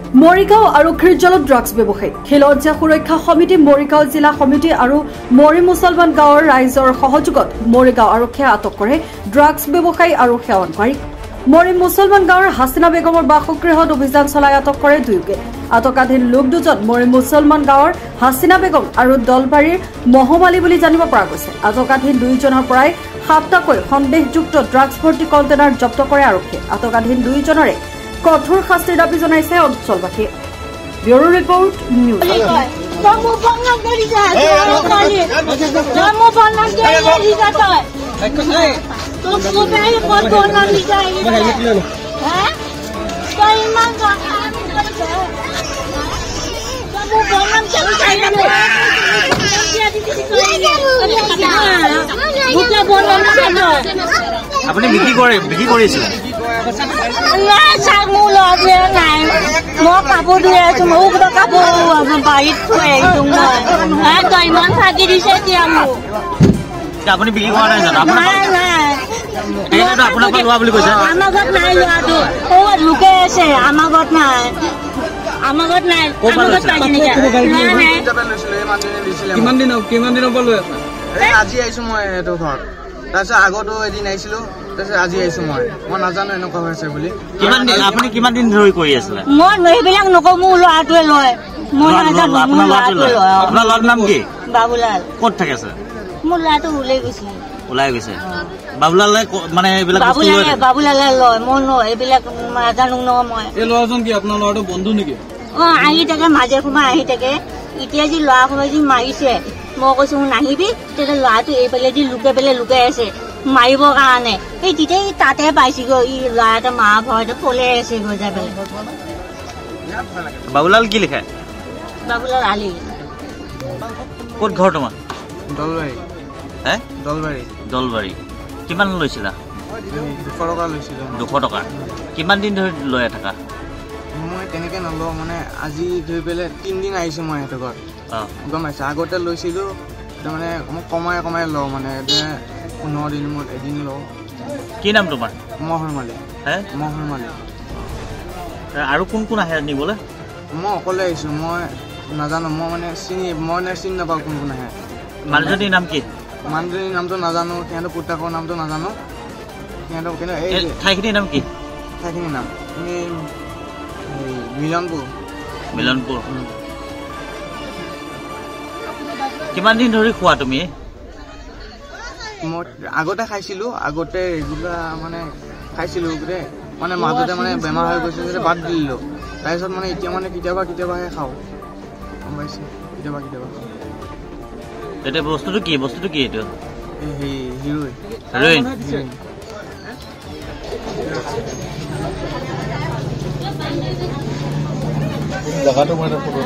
মৰিগাঁও আৰক্ষীৰ জালত ড্ৰাগছ ব্যৱসায়ী খিলঞ্জীয়া সুৰক্ষা সমিতি মৰিগাঁও জিলা সমিতি আৰু মৰি মুছলমান গাঁৱৰ ৰাইজৰ সহযোগত মৰিগাঁও আৰক্ষীয়ে আটক কৰে ড্ৰাগছ ব্যৱসায়ী আৰু সেৱনকাৰী মৰি মুছলমান গাঁৱৰ হাছিনা বেগমৰ বাসগৃহত অভিযান চলাই আটক কৰে দুয়োকে আটকাধীন লোক দুজন মৰি মুছলমান গাঁৱৰ হাছিনা বেগম আৰু দলবাৰীৰ মহমালী বুলি জানিব পৰা গৈছে আটকাধীন দুয়োজনৰ পৰাই 7টাকৈ সন্দেহযুক্ত ড্ৰাগছ ভৰ্তি কণ্টেইনাৰ জব্দ কৰে আৰক্ষীয়ে আটকাধীন দুয়োজনৰে কঠোৰ শাস্তিৰ দাবী জনাইছে অঞ্চলবাসীয়ে ব্যুৰো ৰিপৰ্ট নিউজ আপুনি বিক্ৰী কৰিছিল নাই চাক মোৰ লগে নাই মই কাপোৰ ধুই আছো মোক কাপোৰ বাৰীত থৈ আহিছো মই তই ইমান থাকি দিছে এতিয়া মোক আপুনি বিক্ৰী কৰা নাই জানো নাই আপোনাৰ পৰা লোৱা বুলি কৈছে আমাৰ ঘৰত নাই লোৱাটো লোকে আছে আমাৰ ঘৰত নাই আমাৰ ঘৰত নাই কিমান দিনৰ পৰা লৈ আছে আজি আহিছো মই এইটো ঘৰত তাৰপিছত আগতো এদিন আহিছিলো তাৰপিছত আজি আহিছো মই নাজানো এনেকুৱা হৈছে বুলি আপুনি কিমান দিন ধৰি কৰি আছিলে মই সেইবিলাক নকওঁ মোৰ ল'ৰাটোৱে লয় মই নাজানো মোৰ ল'ৰাটোৱে লয় আপোনাৰ ল'ৰাটোৰ নাম কি বাবুলাল ক'ত থাকে আছে মোৰ ল'ৰাটো ওলাই গৈছে বাবুলালে মানে এইবিলাক বাবুলালে লয় মই ন এইবিলাক নাজানো ন মই এই ল'ৰাজন কি আপোনাৰ ল'ৰাটো বন্ধু নেকি আহি থাকে মাজে সময় আহি থাকে এতিয়া যি ল'ৰা সময় যি মাৰিছে মই কৈছো নাহিবি তেতিয়া ল'ৰাটো এইফালে যি লুকাই আছে মাৰিবৰ কাৰণে এই তেতিয়া তাতে পাইছেগৈ ই ল'ৰা এটা মা ঘৰতে পলে আছে গৈ যাই পেলাই বাবুলাল কি লিখে বাবুলাল আলি ক'ত ঘৰ তোমাৰ দলবাৰী কিমান লৈছিলা 200 টকা লৈছিলো 200 টকা কিমান দিন ধৰি লৈ থাকা মই তেনেকে নলওঁ মানে আজি ধৰি পেলাই 3 দিন আহিছো মই সেইটো ঘৰত গম পাইছা আগতে লৈছিলো মানে মই কমাই লওঁ মানে 15 দিন মূৰত এদিন লওঁ কি নাম তোমাৰ মহৰমালী আৰু কোন আহে নিবলৈ মই অকলে আহিছো মই নাজানো মই মানে চিনি নাপাওঁ কোন আহে মানুহজনীৰ নাম কি মানুহজনীৰ নামটো নাজানো সিহঁতৰ পুতাকৰ নামটো নাজানো সিহঁতৰ কিন্তু এই ঠাইখিনিৰ নাম কি ঠাইখিনিৰ নাম মিলনপুৰ কিমান দিন ধৰি খোৱা তুমি মই আগতে খাইছিলো আগতে ৰেগুলাৰ মানে খাইছিলো মানে মাজতে মানে বেমাৰ হৈ গৈছে যে বাদ দিলো তাৰপিছত মানে এতিয়া মানে কেতিয়াবাহে খাওঁ গম পাইছে কেতিয়াবা এতিয়া বস্তুটো কি এইটো হিৰোইন জায়গাটো মানে ফটো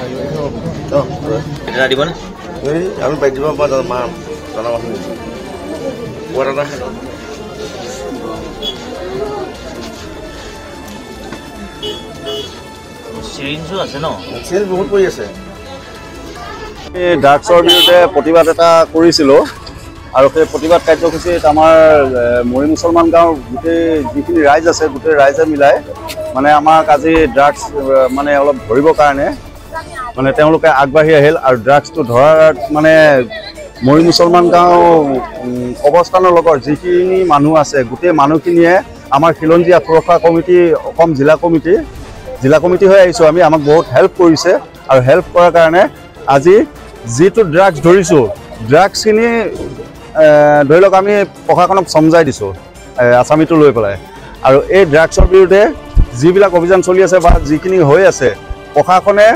এটা দিব না আমি বাইক দিব পৰা মা জানা মানুহ চিৰিঞ্জো আছে ন চেল বহুত কৰি আছে ড্ৰাগছৰ বিৰুদ্ধে প্ৰতিবাদ এটা কৰিছিলোঁ আৰু সেই প্ৰতিবাদ কাৰ্যসূচীত আমাৰ মৰি মুছলমান গাঁৱৰ গোটেই যিখিনি ৰাইজ আছে গোটেই ৰাইজে মিলাই মানে আমাক আজি ড্ৰাগছ মানে অলপ ধৰিবৰ কাৰণে মানে তেওঁলোকে আগবাঢ়ি আহিল আৰু ড্ৰাগছটো ধৰাত মানে মৰি মুছলমান গাঁও অৱস্থানৰ লগত যিখিনি মানুহ আছে গোটেই মানুহখিনিয়ে আমাৰ খিলঞ্জীয়া সুৰক্ষা কমিটি অসম জিলা কমিটি হৈ আহিছোঁ আমি আমাক বহুত হেল্প কৰিছে আৰু হেল্প কৰাৰ কাৰণে আজি যিটো ড্ৰাগছ ধৰিছোঁ ড্ৰাগছখিনি ধৰি লওক আমি প্ৰশাসনক সমজাই দিছোঁ আসামীটো লৈ পেলাই আৰু এই ড্ৰাগছৰ বিৰুদ্ধে যিবিলাক অভিযান চলি আছে বা যিখিনি হৈ আছে প্ৰশাসনে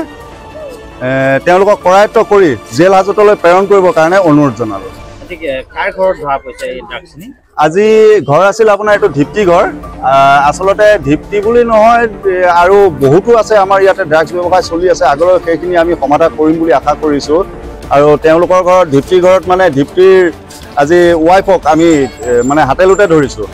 তেওঁলোকক কৰায়ত্ব কৰি জেল হাজতলৈ প্ৰেৰণ কৰিবৰ কাৰণে অনুৰোধ জনালোঁ আজি ঘৰ আছিল আপোনাৰ এইটো ধিপ্তি ঘৰ আচলতে ধিপ্তি বুলি নহয় আৰু বহুতো আছে আমাৰ ইয়াতে ড্ৰাগছ ব্যৱসায় চলি আছে আগলৈ সেইখিনি আমি সমাধান কৰিম বুলি আশা কৰিছোঁ আৰু তেওঁলোকৰ ঘৰত ধিপ্তি ঘৰত মানে ধিপ্তিৰ আজি ৱাইফক আমি মানে হাতেলোতে ধৰিছোঁ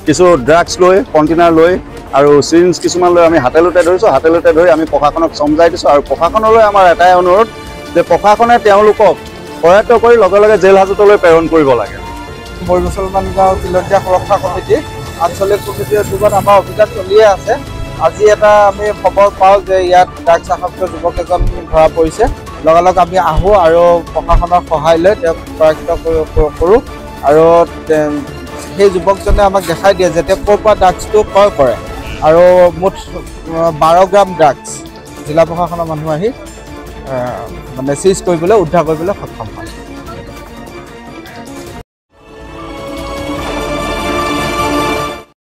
কিছু ড্ৰাগছ লৈ কণ্টেইনাৰ লৈ আৰু চিৰিঞ্জ কিছুমান লৈ আমি হাতেলোতে ধৰিছোঁ হাতেলোতে ধৰি আমি প্ৰশাসনক সমজাই দিছোঁ আৰু প্ৰশাসনলৈ আমাৰ এটাই অনুৰোধ যে প্ৰশাসনে তেওঁলোকক কৰায়ত্ব কৰি লগে লগে জেল হাজতলৈ প্ৰেৰণ কৰিব লাগে মৰি মুছলমান গাঁও খিলঞ্জীয়া সুৰক্ষা কমিটি আঞ্চলিক কমিটিৰ যুগত আমাৰ অভিযান চলিয়ে আছে আজি এটা আমি খবৰ পাওঁ যে ইয়াত ড্ৰাগছ আসক্ত যুৱক এজন ধৰা পৰিছে। লগালগ আমি আহোঁ আৰু প্ৰশাসনৰ সহায় লৈ তেওঁক পৰাজিত কৰোঁ আৰু সেই যুৱকজনে আমাক দেখাই দিয়ে যে তেওঁ ক'ৰ পৰা ড্ৰাগছটো ক্ৰয় কৰে আৰু মুঠ 12 গ্ৰাম ড্ৰাগছ জিলা প্ৰশাসনৰ মানুহ আহি মানে চিজ কৰিবলৈ উদ্ধাৰ কৰিবলৈ সক্ষম হয়।